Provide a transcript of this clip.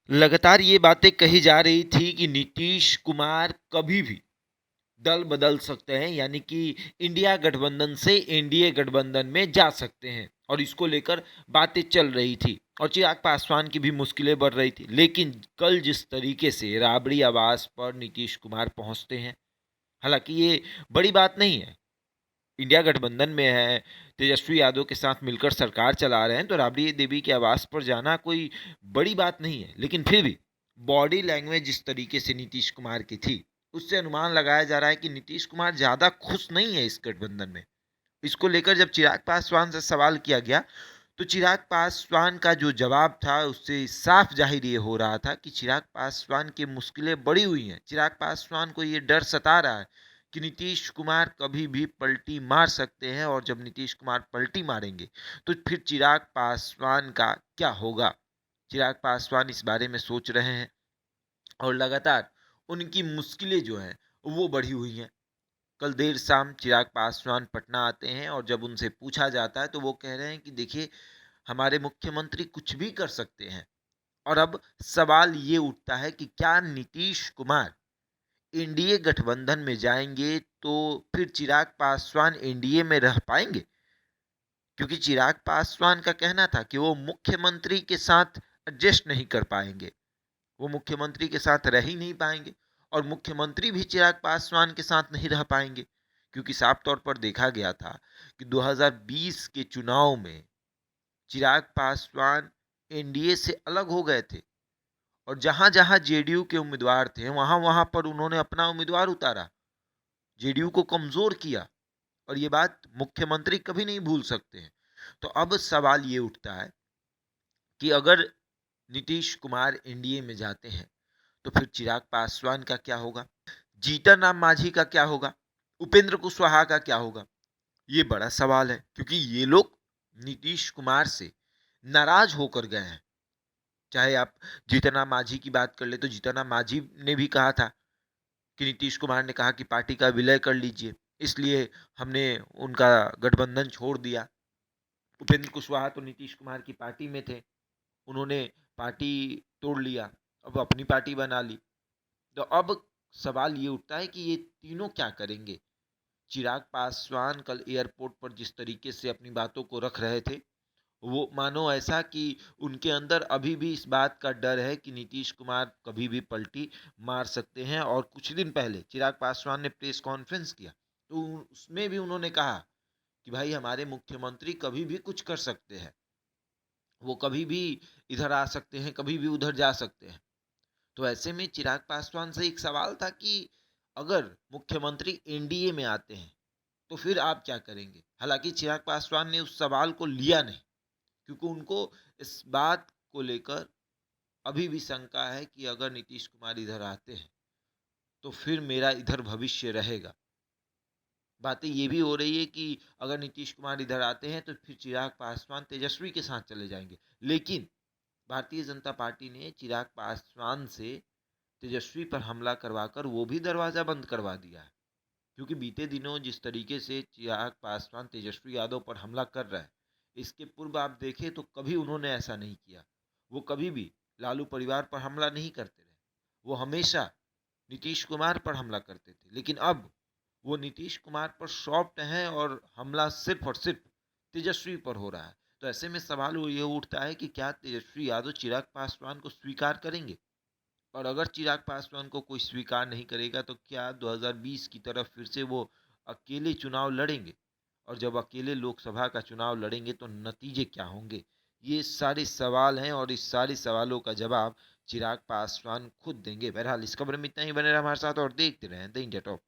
लगातार ये बातें कही जा रही थी कि नीतीश कुमार कभी भी दल बदल सकते हैं, यानी कि इंडिया गठबंधन से एनडीए गठबंधन में जा सकते हैं, और इसको लेकर बातें चल रही थी और चिराग पासवान की भी मुश्किलें बढ़ रही थी। लेकिन कल जिस तरीके से राबड़ी आवास पर नीतीश कुमार पहुंचते हैं, हालांकि ये बड़ी बात नहीं है, इंडिया गठबंधन में है, तेजस्वी यादव के साथ मिलकर सरकार चला रहे हैं, तो राबड़ी देवी के आवास पर जाना कोई बड़ी बात नहीं है। लेकिन फिर भी बॉडी लैंग्वेज जिस तरीके से नीतीश कुमार की थी, उससे अनुमान लगाया जा रहा है कि नीतीश कुमार ज़्यादा खुश नहीं है इस गठबंधन में। इसको लेकर जब चिराग पासवान से सवाल किया गया, तो चिराग पासवान का जो जवाब था उससे साफ जाहिर ये हो रहा था कि चिराग पासवान की मुश्किलें बढ़ी हुई हैं। चिराग पासवान को ये डर सता रहा है कि नीतीश कुमार कभी भी पलटी मार सकते हैं, और जब नीतीश कुमार पलटी मारेंगे तो फिर चिराग पासवान का क्या होगा। चिराग पासवान इस बारे में सोच रहे हैं और लगातार उनकी मुश्किलें जो हैं वो बढ़ी हुई हैं। कल देर शाम चिराग पासवान पटना आते हैं और जब उनसे पूछा जाता है तो वो कह रहे हैं कि देखिए, हमारे मुख्यमंत्री कुछ भी कर सकते हैं। और अब सवाल ये उठता है कि क्या नीतीश कुमार एनडीए गठबंधन में जाएंगे तो फिर चिराग पासवान एनडीए में रह पाएंगे? क्योंकि चिराग पासवान का कहना था कि वो मुख्यमंत्री के साथ एडजस्ट नहीं कर पाएंगे, वो मुख्यमंत्री के साथ रह ही नहीं पाएंगे, और मुख्यमंत्री भी चिराग पासवान के साथ नहीं रह पाएंगे। क्योंकि साफ तौर पर देखा गया था कि 2020 के चुनाव में चिराग पासवान एनडीए से अलग हो गए थे, और जहां जहां जेडीयू के उम्मीदवार थे वहां वहां पर उन्होंने अपना उम्मीदवार उतारा, जेडीयू को कमजोर किया, और ये बात मुख्यमंत्री कभी नहीं भूल सकते हैं। तो अब सवाल ये उठता है कि अगर नीतीश कुमार एनडीए में जाते हैं तो फिर चिराग पासवान का क्या होगा, जीतन राम मांझी का क्या होगा, उपेंद्र कुशवाहा का क्या होगा? ये बड़ा सवाल है, क्योंकि ये लोग नीतीश कुमार से नाराज होकर गए हैं। चाहे आप जीतन राम मांझी की बात कर ले, तो जीतन राम मांझी ने भी कहा था कि नीतीश कुमार ने कहा कि पार्टी का विलय कर लीजिए, इसलिए हमने उनका गठबंधन छोड़ दिया। उपेंद्र कुशवाहा तो नीतीश कुमार की पार्टी में थे, उन्होंने पार्टी तोड़ लिया, अब अपनी पार्टी बना ली। तो अब सवाल ये उठता है कि ये तीनों क्या करेंगे। चिराग पासवान कल एयरपोर्ट पर जिस तरीके से अपनी बातों को रख रहे थे, वो मानो ऐसा कि उनके अंदर अभी भी इस बात का डर है कि नीतीश कुमार कभी भी पलटी मार सकते हैं। और कुछ दिन पहले चिराग पासवान ने प्रेस कॉन्फ्रेंस किया, तो उसमें भी उन्होंने कहा कि भाई, हमारे मुख्यमंत्री कभी भी कुछ कर सकते हैं, वो कभी भी इधर आ सकते हैं, कभी भी उधर जा सकते हैं। तो ऐसे में चिराग पासवान से एक सवाल था कि अगर मुख्यमंत्री एनडीए में आते हैं तो फिर आप क्या करेंगे। हालांकि चिराग पासवान ने उस सवाल को लिया नहीं, क्योंकि उनको इस बात को लेकर अभी भी शंका है कि अगर नीतीश कुमार इधर आते हैं तो फिर मेरा इधर भविष्य रहेगा। बातें ये भी हो रही है कि अगर नीतीश कुमार इधर आते हैं तो फिर चिराग पासवान तेजस्वी के साथ चले जाएंगे। लेकिन भारतीय जनता पार्टी ने चिराग पासवान से तेजस्वी पर हमला करवाकर वो भी दरवाज़ा बंद करवा दिया है। क्योंकि बीते दिनों जिस तरीके से चिराग पासवान तेजस्वी यादव पर हमला कर रहा है, इसके पूर्व आप देखें तो कभी उन्होंने ऐसा नहीं किया। वो कभी भी लालू परिवार पर हमला नहीं करते रहे, वो हमेशा नीतीश कुमार पर हमला करते थे। लेकिन अब वो नीतीश कुमार पर सॉफ्ट हैं और हमला सिर्फ और सिर्फ तेजस्वी पर हो रहा है। तो ऐसे में सवाल वो ये उठता है कि क्या तेजस्वी यादव चिराग पासवान को स्वीकार करेंगे? और अगर चिराग पासवान को कोई स्वीकार नहीं करेगा तो क्या 2020 की तरफ फिर से वो अकेले चुनाव लड़ेंगे? और जब अकेले लोकसभा का चुनाव लड़ेंगे तो नतीजे क्या होंगे? ये सारे सवाल हैं, और इस सारे सवालों का जवाब चिराग पासवान खुद देंगे। बहरहाल इस खबर में इतना ही, बने रहा हमारे साथ और देखते रहें द इंडिया टॉप।